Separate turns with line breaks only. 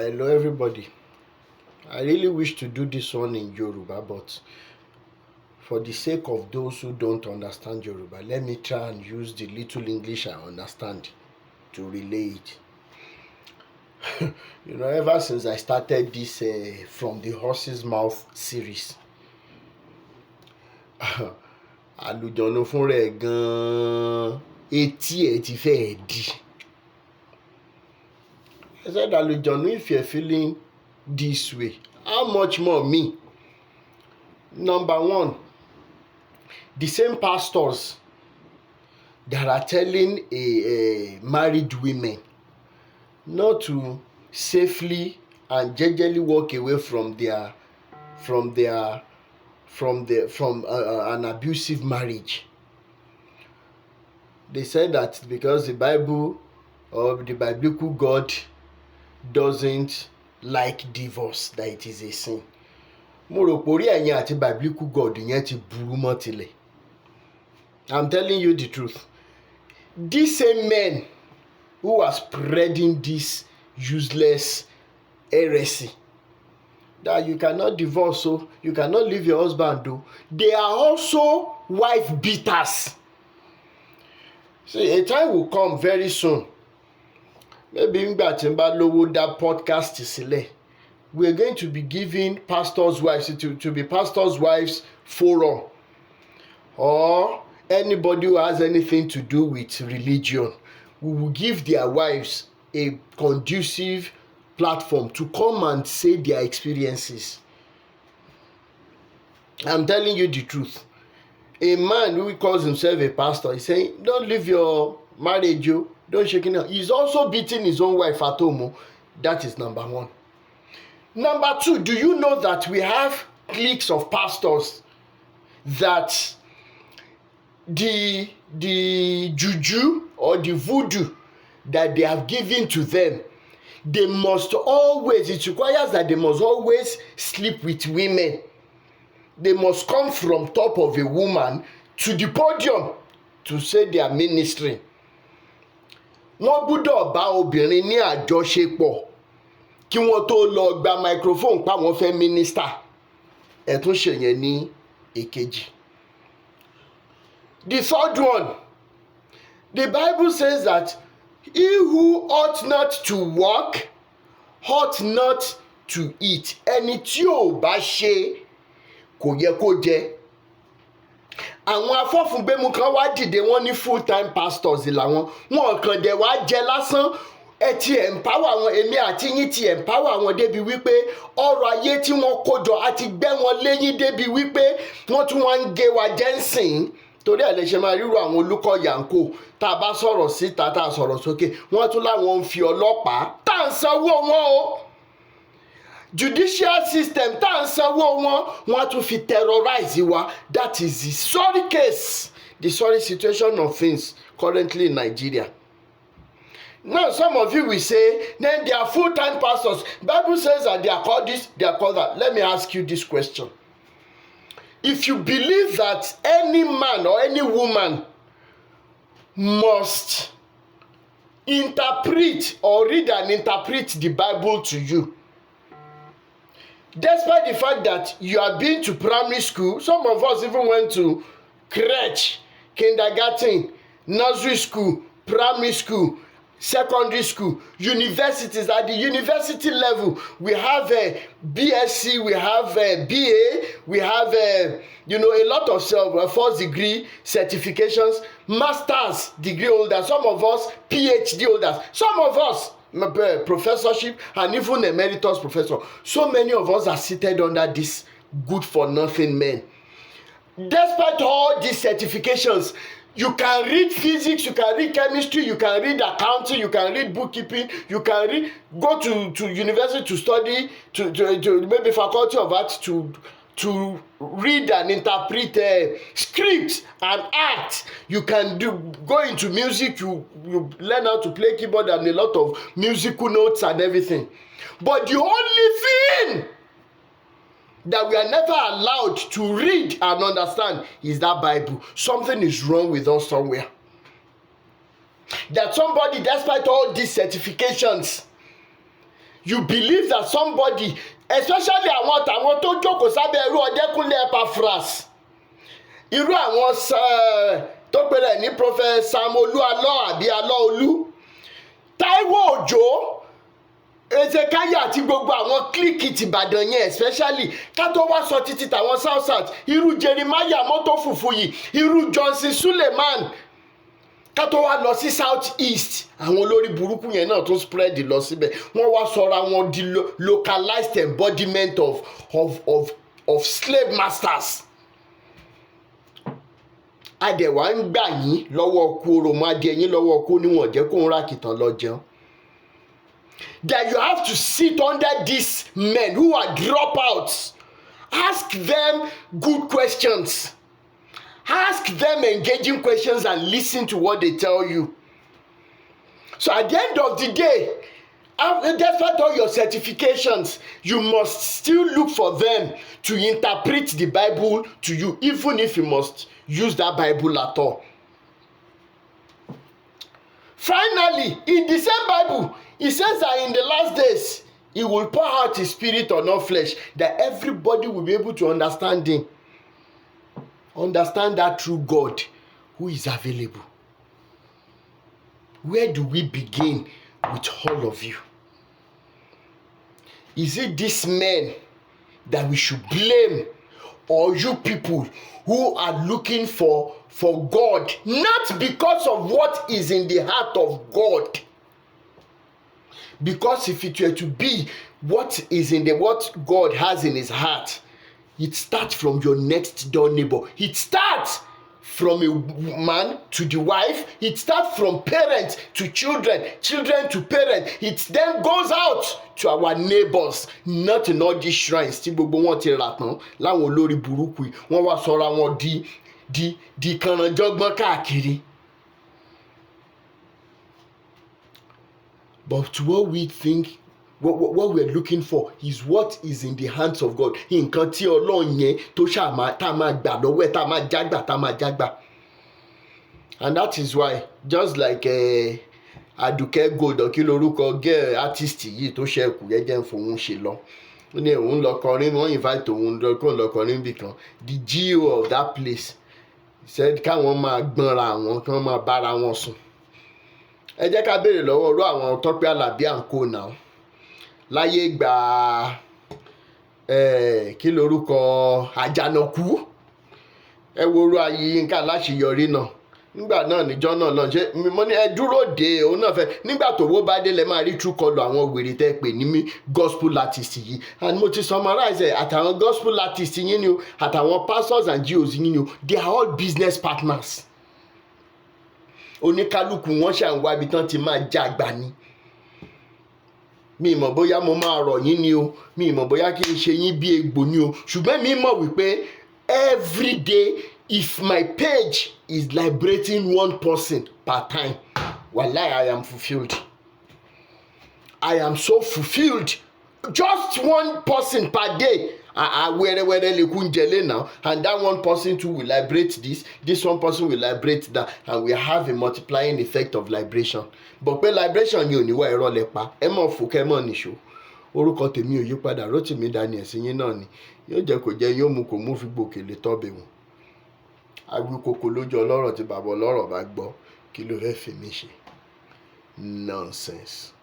Hello everybody. I really wish to do this one in Yoruba, but for the sake of those who don't understand Yoruba, let me try and use the little English I understand to relay it. Ever since I started this From the Horse's Mouth series, Alujonu fún rẹ̀ gan-an etí ẹ̀ ti fẹ́ di. I said, Alujonu, if you're feeling this way, how much more me? Number one, the same pastors that are telling a married women not to safely and jejely walk away from an abusive marriage. They said that because the Bible or the biblical God doesn't like divorce, that it is a sin. Mo rò pé orí ẹ̀yin àti biblical God yẹn ti burú mọ́ tilẹ̀. I'm telling you the truth. These same men who are spreading this useless heresy that you cannot divorce, so you cannot leave your husband, though, they are also wife beaters. See, a time will come very soon. Maybe nígbà tí n bá lówó dá podcast sílẹ̀, we're going to be giving pastors' wives to be pastors' wives forum, or anybody who has anything to do with religion. We will give their wives a conducive platform to come and say their experiences. I'm telling you the truth. A man who calls himself a pastor is saying, don't leave your marriage, you don't shake it out. He's also beating his own wife at home. That is number one. Number two, do you know that we have cliques of pastors that the juju or the voodoo that they have given to them, they must always, it requires that they must always sleep with women. They must come from top of a woman to the podium to say they are ministering. Wọ́n gbọ́dọ̀ bá obìnrin ní àjọṣepọ̀ kí wọ́n tó lọ gba microphone pa wọ́n fẹ́ minister. Ẹ tún ṣe yẹn ní èkejì. The third one, the Bible says that he who ought not to walk ought not to eat. Ẹni tí ò bá ṣe kò yẹ kó jẹ. Àwọn afọ́fúngbẹ́mu kan wá dìde wọ́n ní full time pastors làwọn, wọn kàn dẹ̀ wá jẹ lásán. Ẹ ti empower wọn, èmi àti yín ti empower wọn débi wípé ọrọ̀ ayé tí wọ́n kó jọ àti gbẹ́ wọn léyìn débi wípé wọ́n tún wá ń gé wa jẹ́ ń sìn. Torí ẹ̀ lè ṣe máa ríru àwọn olùkọ́ yàǹkó tá a bá sọ̀rọ̀ síta tá a sọ̀rọ̀ sókè wọ́n tún láwọn ń fi ọlọ́pàá tá à ń sanwó wọn o. Judicial system tá à ń sanwó wọn wọ́n á tún fi terrorize wa. That is the sorry case, the sorry situation of things currently in Nigeria. Now some of you will say, then they are full-time pastors. Bible says that they are called this, they are called that. Let me ask you this question. If you believe that any man or any woman must interpret or read and interpret the Bible to you, despite the fact that you have been to primary school, some of us even went to crèche, kindergarten, nursery school, primary school, secondary school, universities. At the university level, we have a BSc, we have a BA, we have a lot of first degree certifications, master's degree holders, some of us PhD holders, some of us professorship, and even emeritus professor. So many of us are seated under this good for nothing men. Despite all these certifications, you can read physics, you can read chemistry, you can read accounting, you can read bookkeeping, you can go to university to study, to maybe faculty of arts to read and interpret scripts and act. You can go into music, you learn how to play keyboard and a lot of musical notes and everything. But the only thing that we are never allowed to read and understand is that Bible. Something is wrong with us somewhere. That somebody, despite all these certifications, you believe that somebody, especially àwọn tó jókòó sábẹ́ irú Ọdẹ́kúnlé Epaphras, irú àwọn tó pèrè ní prophet Sam Olúalọ́ àbí Alọ́olú, Táíwò Òjó, Ezekiah àti gbogbo àwọn kílíkì tìbàdàn yẹn, especially ká tó wá sọ títí tàwọn south irú Jeremiah mọ́tò fùfú yìí, irú Johnson Suleiman, ká tó wá lọ sí south east, àwọn olórí burúkú yẹn náà tó spread lọ síbẹ̀, wọ́n wá sọra wọn di localized embodiment of slave masters. Adẹ̀wà ń gbà yín lọ́wọ́ kú oròmọ adìẹ yín lọ́wọ́ kú níwọ̀n jẹ́ kó ń rákìtàn lọ jẹun. That you have to sit under these men who are dropouts. Ask them good questions. Ask them engaging questions and listen to what they tell you. So at the end of the day, despite all your certifications, you must still look for them to interpret the Bible to you, even if you must use that Bible at all. Finally, in the same Bible, it says that in the last days, he will pour out his spirit on all flesh, that everybody will be able to understand him. Understand that true God who is available. Where do we begin with all of you? Is it these men that we should blame, or you people who are looking for God, not because of what is in the heart of God? Because if it were to be what God has in his heart, it starts from your next door neighbor. It starts from a man to the wife. It starts from parents to children, children to parents. It then goes out to our neighbors, not in all these shrines. Tí gbogbo wọn ti rà tán láwọn olórí burúkú yìí, wọ́n wá sọra wọn di kànáńjọ́gbọ́n káàkiri. But what we think, what we're looking for is what is in the hands of God. Nǹkan tí Ọlọ́run yẹn tó ṣàmà tá a máa gbà lọ́wọ́ ẹ̀ tá a máa jágbà. And that is why, just like Aduke Gold, kí lorúkọ girl artist yìí tó ṣẹ́kù yẹ́jẹ́ ń fòun ṣe lọ. Ó ní òun lọ kọrin, wọ́n invite òun kó lọ kọrin bì kan. The GO of that place said káwọn máa gbọ́nra àwọn, kí wọ́n máa bára wọn sùn. Ẹ jẹ́ ká béèrè lọ́wọ́ ọ̀rọ̀ àwọn Tọ́pẹ́ Àlàbí àǹkó náà láyé ìgbà kí lorúkọ Àjànàkú, ẹ wo orú ayé Yínká Aláṣeyọrí náà nígbà náà níjọ́ náà lọ ṣe mo ní ẹ dúró de òun náà fẹ́ nígbà tó wó bá dé lẹ máa rí true colour àwọn wèrè tẹ́ pè ní mí gospel artist yìí. And mo ti summarize àtàwọn gospel artist yín ni o, àtàwọn pastors and GOs yín ni o, they are all business partners. Oníkálukú wọn ṣàǹwá ibi tán ti máa jàgbà ni. Mi mọ̀ bóyá mo máa rọ̀ yín ni o, mi mọ̀ bóyá kí n ṣe yín bí egbò ni o, ṣùgbọ́n mi mọ̀ wípé every day if my page is liberating one person per time, wallahi I am fulfilled. I am so fulfilled. Just one person per day. Wẹ́rẹ́wẹ́rẹ́ lè kún jẹlé now, and that one person too will liberate this one person will liberate that, and we have a multiplying effect of liberation. But pé liberation yìí ò ní wá ẹ̀rọ lẹ́pa, ẹ mọ̀ fò kẹ́ mọ̀ níṣó. Orúkọ tèmi ò yí padà, Rótìmí Daniel sí yín náà ni. Yóò jẹ́ kó jẹ́ yóò mú kó mú fi gbòkèlè tọ́bẹ̀ wọn. Awíkoko lójú ọlọ́rọ̀ tí bàbá ọlọ́rọ̀ bá gbọ́, kí ló fẹ́ fi mí ṣe? Nonsense.